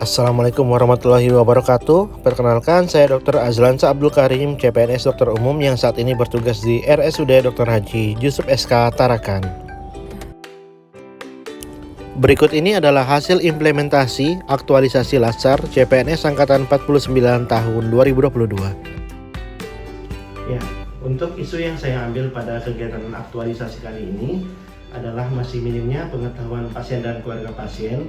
Assalamualaikum warahmatullahi wabarakatuh. Perkenalkan, saya Dr. Azlansa Abdul Karim, CPNS Dokter Umum yang saat ini bertugas di RSUD Dr. Haji Yusuf SK Tarakan. Berikut ini adalah hasil implementasi aktualisasi Latsar CPNS Angkatan 49 tahun 2022. Ya, untuk isu yang saya ambil pada kegiatan aktualisasi kali ini adalah masih minimnya pengetahuan pasien dan keluarga pasien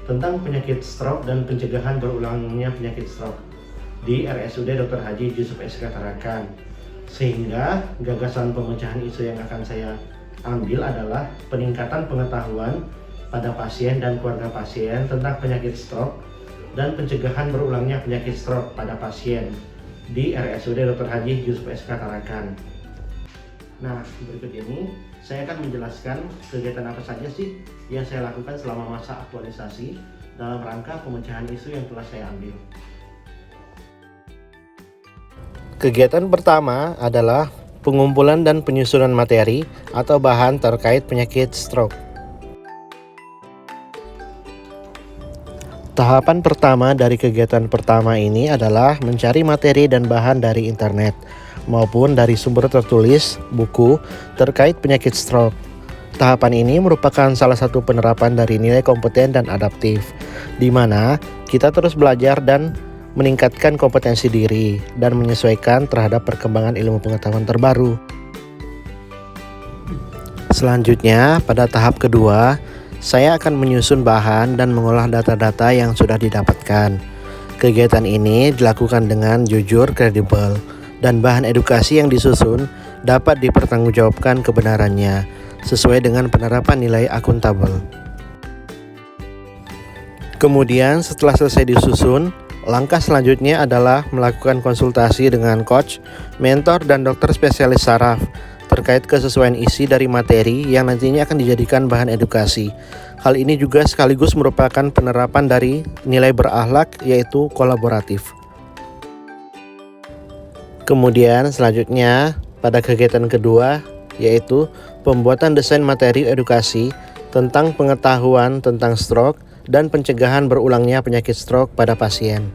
tentang penyakit stroke dan pencegahan berulangnya penyakit stroke di RSUD Dr. Haji Yusuf SK Tarakan. Sehingga gagasan pemecahan isu yang akan saya ambil adalah peningkatan pengetahuan pada pasien dan keluarga pasien tentang penyakit stroke dan pencegahan berulangnya penyakit stroke pada pasien di RSUD Dr. Haji Yusuf SK Tarakan. Nah, berikut ini saya akan menjelaskan kegiatan apa saja sih yang saya lakukan selama masa aktualisasi dalam rangka pemecahan isu yang telah saya ambil. Kegiatan pertama adalah pengumpulan dan penyusunan materi atau bahan terkait penyakit stroke. Tahapan pertama dari kegiatan pertama ini adalah mencari materi dan bahan dari internet maupun dari sumber tertulis, buku, terkait penyakit stroke. Tahapan ini merupakan salah satu penerapan dari nilai kompeten dan adaptif, di mana kita terus belajar dan meningkatkan kompetensi diri dan menyesuaikan terhadap perkembangan ilmu pengetahuan terbaru. Selanjutnya, pada tahap kedua, saya akan menyusun bahan dan mengolah data-data yang sudah didapatkan. Kegiatan ini dilakukan dengan jujur, kredibel, dan bahan edukasi yang disusun dapat dipertanggungjawabkan kebenarannya sesuai dengan penerapan nilai akuntabel. Kemudian setelah selesai disusun, langkah selanjutnya adalah melakukan konsultasi dengan coach, mentor, dan dokter spesialis saraf terkait kesesuaian isi dari materi yang nantinya akan dijadikan bahan edukasi. Hal ini juga sekaligus merupakan penerapan dari nilai berakhlak, yaitu kolaboratif. Kemudian selanjutnya pada kegiatan kedua, yaitu pembuatan desain materi edukasi tentang pengetahuan tentang stroke dan pencegahan berulangnya penyakit stroke pada pasien.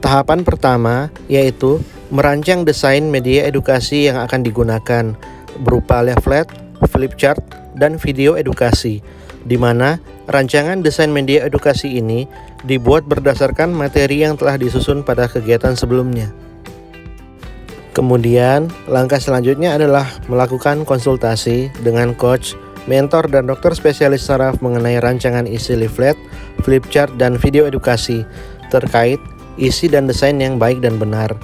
Tahapan pertama yaitu merancang desain media edukasi yang akan digunakan berupa leaflet, flip chart, dan video edukasi, di mana rancangan desain media edukasi ini dibuat berdasarkan materi yang telah disusun pada kegiatan sebelumnya. Kemudian, langkah selanjutnya adalah melakukan konsultasi dengan coach, mentor, dan dokter spesialis saraf mengenai rancangan isi leaflet, flip chart, dan video edukasi terkait isi dan desain yang baik dan benar.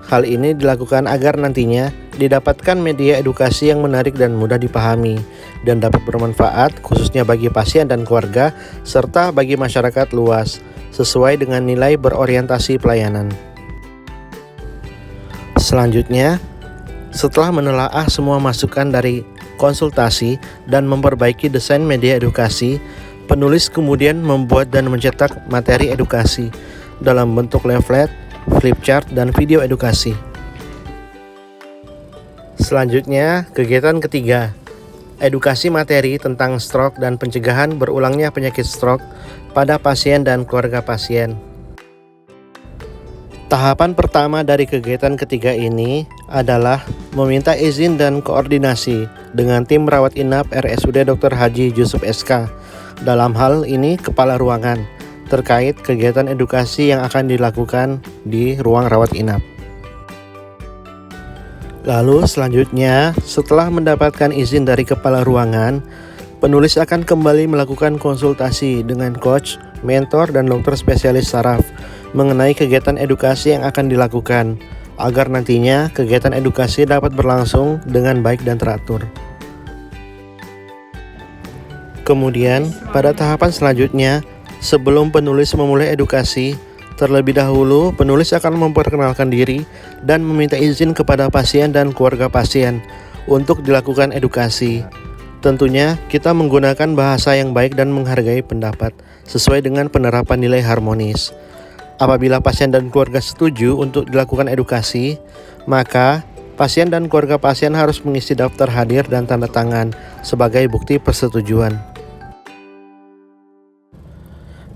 Hal ini dilakukan agar nantinya didapatkan media edukasi yang menarik dan mudah dipahami dan dapat bermanfaat khususnya bagi pasien dan keluarga serta bagi masyarakat luas sesuai dengan nilai berorientasi pelayanan. Selanjutnya, setelah menelaah semua masukan dari konsultasi dan memperbaiki desain media edukasi, penulis kemudian membuat dan mencetak materi edukasi dalam bentuk leaflet, flip chart, dan video edukasi. Selanjutnya, kegiatan ketiga, edukasi materi tentang stroke dan pencegahan berulangnya penyakit stroke pada pasien dan keluarga pasien. Tahapan pertama dari kegiatan ketiga ini adalah meminta izin dan koordinasi dengan tim rawat inap RSUD Dr. Haji Yusuf SK. Dalam hal ini kepala ruangan terkait kegiatan edukasi yang akan dilakukan di ruang rawat inap. Lalu selanjutnya, setelah mendapatkan izin dari kepala ruangan, penulis akan kembali melakukan konsultasi dengan coach, mentor, dan dokter spesialis saraf mengenai kegiatan edukasi yang akan dilakukan agar nantinya kegiatan edukasi dapat berlangsung dengan baik dan teratur. Kemudian, pada tahapan selanjutnya, sebelum penulis memulai edukasi, terlebih dahulu penulis akan memperkenalkan diri dan meminta izin kepada pasien dan keluarga pasien untuk dilakukan edukasi. Tentunya kita menggunakan bahasa yang baik dan menghargai pendapat sesuai dengan penerapan nilai harmonis. Apabila pasien dan keluarga setuju untuk dilakukan edukasi, maka pasien dan keluarga pasien harus mengisi daftar hadir dan tanda tangan sebagai bukti persetujuan.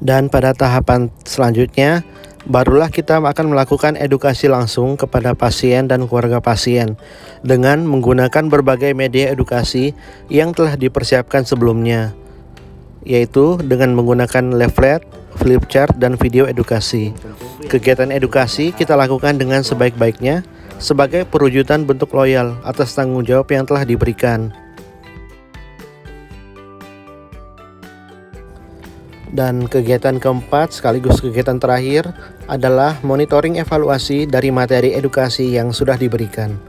Dan pada tahapan selanjutnya, barulah kita akan melakukan edukasi langsung kepada pasien dan keluarga pasien dengan menggunakan berbagai media edukasi yang telah dipersiapkan sebelumnya, yaitu dengan menggunakan leaflet, flip chart, dan video edukasi. Kegiatan edukasi kita lakukan dengan sebaik-baiknya sebagai perwujudan bentuk loyal atas tanggung jawab yang telah diberikan. Dan kegiatan keempat sekaligus kegiatan terakhir adalah monitoring evaluasi dari materi edukasi yang sudah diberikan.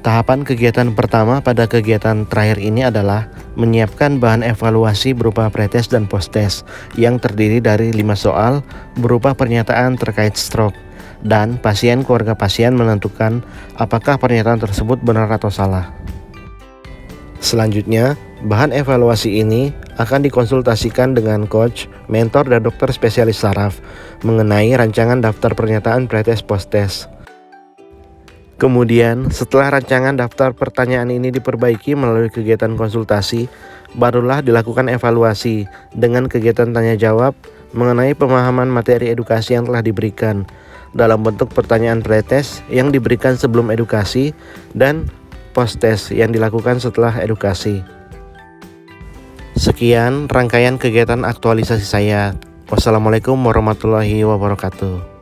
Tahapan kegiatan pertama pada kegiatan terakhir ini adalah menyiapkan bahan evaluasi berupa pretest dan posttest yang terdiri dari 5 soal berupa pernyataan terkait stroke, dan keluarga pasien menentukan apakah pernyataan tersebut benar atau salah. Selanjutnya, bahan evaluasi ini akan dikonsultasikan dengan coach, mentor, dan dokter spesialis saraf mengenai rancangan daftar pernyataan pretest posttest. Kemudian, setelah rancangan daftar pertanyaan ini diperbaiki melalui kegiatan konsultasi, barulah dilakukan evaluasi dengan kegiatan tanya jawab mengenai pemahaman materi edukasi yang telah diberikan dalam bentuk pertanyaan pretest yang diberikan sebelum edukasi dan posttest yang dilakukan setelah edukasi. Sekian rangkaian kegiatan aktualisasi saya. Wassalamualaikum warahmatullahi wabarakatuh.